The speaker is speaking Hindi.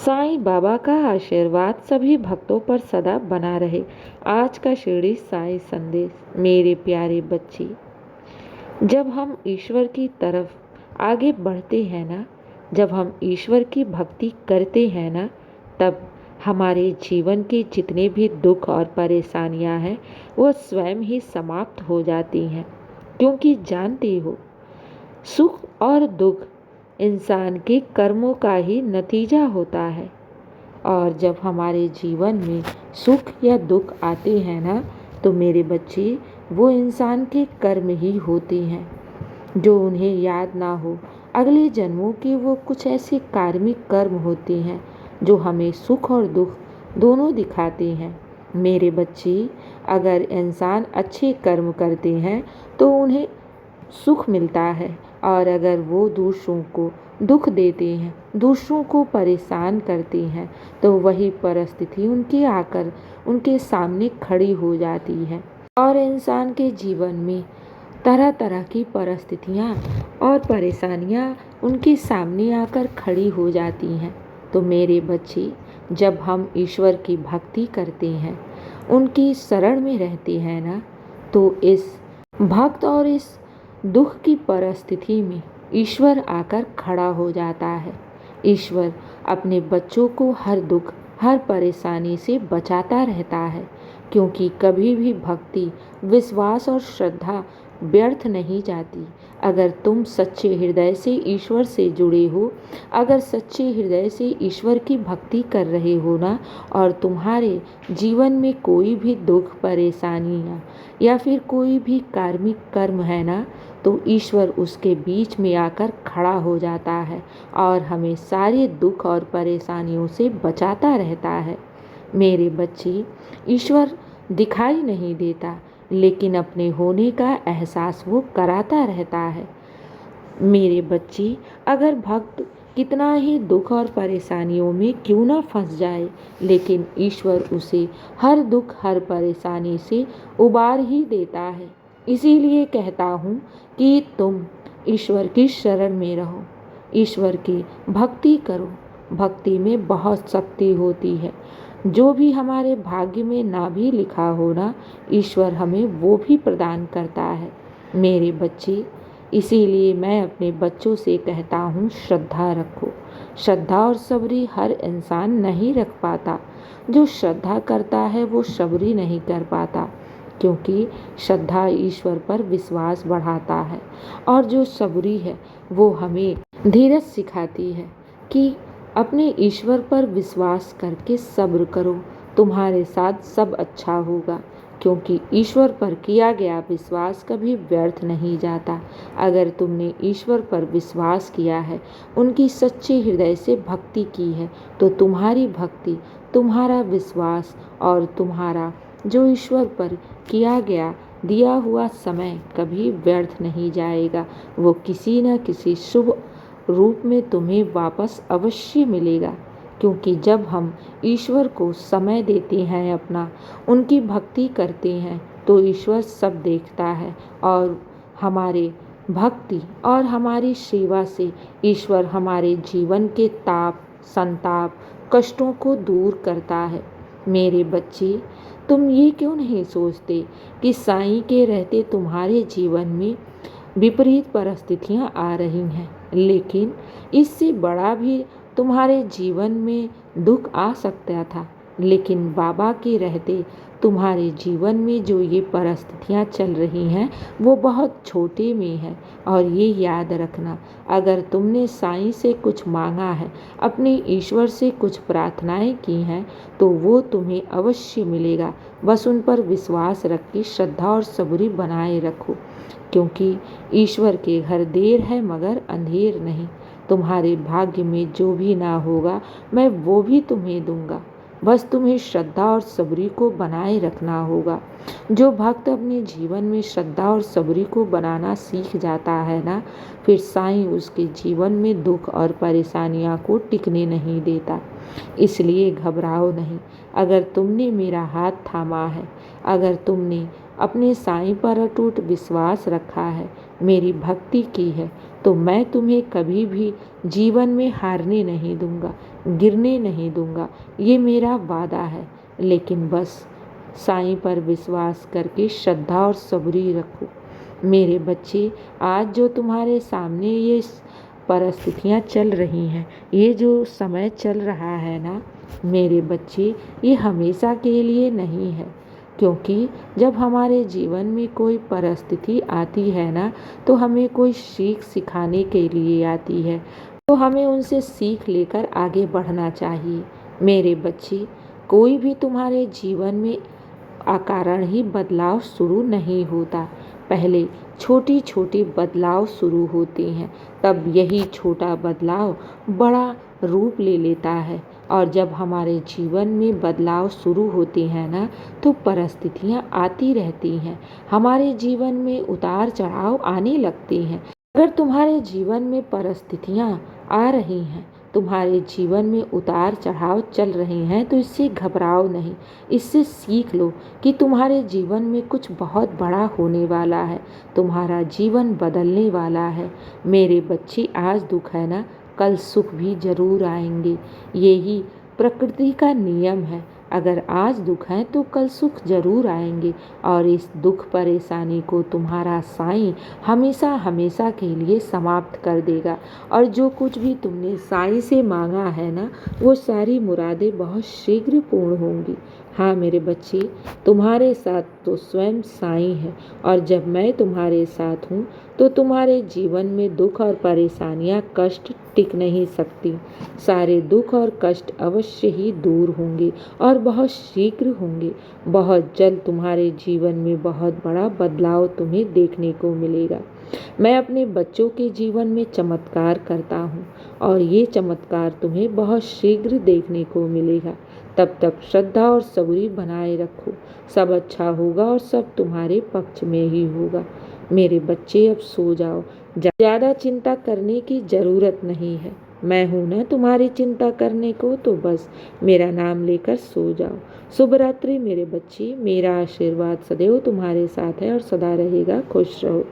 साईं बाबा का आशीर्वाद सभी भक्तों पर सदा बना रहे। आज का शिरडी साईं संदेश। मेरे प्यारे बच्चे, जब हम ईश्वर की तरफ आगे बढ़ते हैं ना, जब हम ईश्वर की भक्ति करते हैं ना, तब हमारे जीवन के जितने भी दुख और परेशानियां हैं वो स्वयं ही समाप्त हो जाती हैं। क्योंकि जानते हो, सुख और दुख इंसान के कर्मों का ही नतीजा होता है। और जब हमारे जीवन में सुख या दुख आते हैं ना, तो मेरे बच्चे, वो इंसान के कर्म ही होते हैं। जो उन्हें याद ना हो, अगले जन्मों के वो कुछ ऐसे कार्मिक कर्म होते हैं जो हमें सुख और दुख दोनों दिखाते हैं। मेरे बच्चे, अगर इंसान अच्छे कर्म करते हैं तो उन्हें सुख मिलता है, और अगर वो दूसरों को दुख देते हैं, दूसरों को परेशान करते हैं, तो वही परिस्थिति उनके आकर उनके सामने खड़ी हो जाती है। और इंसान के जीवन में तरह तरह की परिस्थितियाँ और परेशानियाँ उनके सामने आकर खड़ी हो जाती हैं। तो मेरे बच्चे, जब हम ईश्वर की भक्ति करते हैं, उनकी शरण में रहते हैं ना, तो इस भक्त और इस दुख की परिस्थिति में ईश्वर आकर खड़ा हो जाता है। ईश्वर अपने बच्चों को हर दुख, हर परेशानी से बचाता रहता है, क्योंकि कभी भी भक्ति, विश्वास और श्रद्धा व्यर्थ नहीं जाती। अगर तुम सच्चे हृदय से ईश्वर से जुड़े हो, अगर सच्चे हृदय से ईश्वर की भक्ति कर रहे हो ना, और तुम्हारे जीवन में कोई भी दुख, परेशानियाँ या फिर कोई भी कार्मिक कर्म है ना, तो ईश्वर उसके बीच में आकर खड़ा हो जाता है और हमें सारे दुख और परेशानियों से बचाता रहता है। मेरे बच्चे, ईश्वर दिखाई नहीं देता, लेकिन अपने होने का एहसास वो कराता रहता है। मेरे बच्चे, अगर भक्त कितना ही दुख और परेशानियों में क्यों ना फंस जाए, लेकिन ईश्वर उसे हर दुख, हर परेशानी से उबार ही देता है। इसीलिए कहता हूँ कि तुम ईश्वर की शरण में रहो, ईश्वर की भक्ति करो। भक्ति में बहुत शक्ति होती है। जो भी हमारे भाग्य में ना भी लिखा हो ना, ईश्वर हमें वो भी प्रदान करता है। मेरे बच्चे, इसीलिए मैं अपने बच्चों से कहता हूँ, श्रद्धा रखो। श्रद्धा और सबरी हर इंसान नहीं रख पाता। जो श्रद्धा करता है वो सबरी नहीं कर पाता, क्योंकि श्रद्धा ईश्वर पर विश्वास बढ़ाता है, और जो सबरी है वो हमें धीरज सिखाती है कि अपने ईश्वर पर विश्वास करके सब्र करो, तुम्हारे साथ सब अच्छा होगा। क्योंकि ईश्वर पर किया गया विश्वास कभी व्यर्थ नहीं जाता। अगर तुमने ईश्वर पर विश्वास किया है, उनकी सच्चे हृदय से भक्ति की है, तो तुम्हारी भक्ति, तुम्हारा विश्वास और तुम्हारा जो ईश्वर पर किया गया दिया हुआ समय कभी व्यर्थ नहीं जाएगा। वो किसी न किसी शुभ रूप में तुम्हें वापस अवश्य मिलेगा। क्योंकि जब हम ईश्वर को समय देते हैं, अपना उनकी भक्ति करते हैं, तो ईश्वर सब देखता है, और हमारे भक्ति और हमारी सेवा से ईश्वर हमारे जीवन के ताप, संताप, कष्टों को दूर करता है। मेरे बच्चे, तुम ये क्यों नहीं सोचते कि साईं के रहते तुम्हारे जीवन में विपरीत परिस्थितियां आ रही हैं, लेकिन इससे बड़ा भी तुम्हारे जीवन में दुख आ सकता था, लेकिन बाबा के रहते तुम्हारे जीवन में जो ये परिस्थितियां चल रही हैं वो बहुत छोटे में है। और ये याद रखना, अगर तुमने साईं से कुछ मांगा है, अपने ईश्वर से कुछ प्रार्थनाएं की हैं, तो वो तुम्हें अवश्य मिलेगा। बस उन पर विश्वास रख के श्रद्धा और सबरी बनाए रखो, क्योंकि ईश्वर के घर देर है मगर अंधेर नहीं। तुम्हारे भाग्य में जो भी ना होगा, मैं वो भी तुम्हें दूंगा। बस तुम्हें श्रद्धा और सबरी को बनाए रखना होगा। जो भक्त अपने जीवन में श्रद्धा और सबरी को बनाना सीख जाता है ना, फिर साईं उसके जीवन में दुख और परेशानियां को टिकने नहीं देता। इसलिए घबराओ नहीं। अगर तुमने मेरा हाथ थामा है, अगर तुमने अपने साईं पर अटूट विश्वास रखा है, मेरी भक्ति की है, तो मैं तुम्हें कभी भी जीवन में हारने नहीं दूंगा, गिरने नहीं दूंगा। ये मेरा वादा है। लेकिन बस साईं पर विश्वास करके श्रद्धा और सबूरी रखो। मेरे बच्चे, आज जो तुम्हारे सामने ये परिस्थितियाँ चल रही हैं, ये जो समय चल रहा है ना मेरे बच्चे, ये हमेशा के लिए नहीं है। क्योंकि जब हमारे जीवन में कोई परिस्थिति आती है ना, तो हमें कोई सीख सिखाने के लिए आती है, तो हमें उनसे सीख लेकर आगे बढ़ना चाहिए। मेरे बच्चे, कोई भी तुम्हारे जीवन में अकारण ही बदलाव शुरू नहीं होता। पहले छोटी छोटी बदलाव शुरू होते हैं, तब यही छोटा बदलाव बड़ा रूप ले लेता है। और जब हमारे जीवन में बदलाव शुरू होते हैं ना, तो परिस्थितियाँ आती रहती हैं, हमारे जीवन में उतार चढ़ाव आने लगते हैं। अगर तुम्हारे जीवन में परिस्थितियाँ आ रही हैं, तुम्हारे जीवन में उतार चढ़ाव चल रहे हैं, तो इससे घबराओ नहीं, इससे सीख लो कि तुम्हारे जीवन में कुछ बहुत बड़ा होने वाला है, तुम्हारा जीवन बदलने वाला है। मेरे बच्चे, आज दुख है ना, कल सुख भी जरूर आएंगे। यही प्रकृति का नियम है। अगर आज दुख है तो कल सुख जरूर आएंगे, और इस दुख परेशानी को तुम्हारा साईं हमेशा हमेशा के लिए समाप्त कर देगा। और जो कुछ भी तुमने साईं से मांगा है ना, वो सारी मुरादें बहुत शीघ्र पूर्ण होंगी। हाँ मेरे बच्चे, तुम्हारे साथ तो स्वयं साईं है, और जब मैं तुम्हारे साथ हूँ तो तुम्हारे जीवन में दुख और परेशानियाँ, कष्ट टिक नहीं सकती। सारे दुख और कष्ट अवश्य ही दूर होंगे, और बहुत शीघ्र होंगे। बहुत जल्द तुम्हारे जीवन में बहुत बड़ा बदलाव तुम्हें देखने को मिलेगा। मैं अपने बच्चों के जीवन में चमत्कार करता हूँ, और ये चमत्कार तुम्हें बहुत शीघ्र देखने को मिलेगा। तब तक श्रद्धा और सबूरी बनाए रखो, सब अच्छा होगा और सब तुम्हारे पक्ष में ही होगा। मेरे बच्चे, अब सो जाओ, ज़्यादा चिंता करने की ज़रूरत नहीं है। मैं हूँ ना तुम्हारी चिंता करने को, तो बस मेरा नाम लेकर सो जाओ। शुभ रात्रि मेरे बच्चे। मेरा आशीर्वाद सदैव तुम्हारे साथ है और सदा रहेगा। खुश रहो।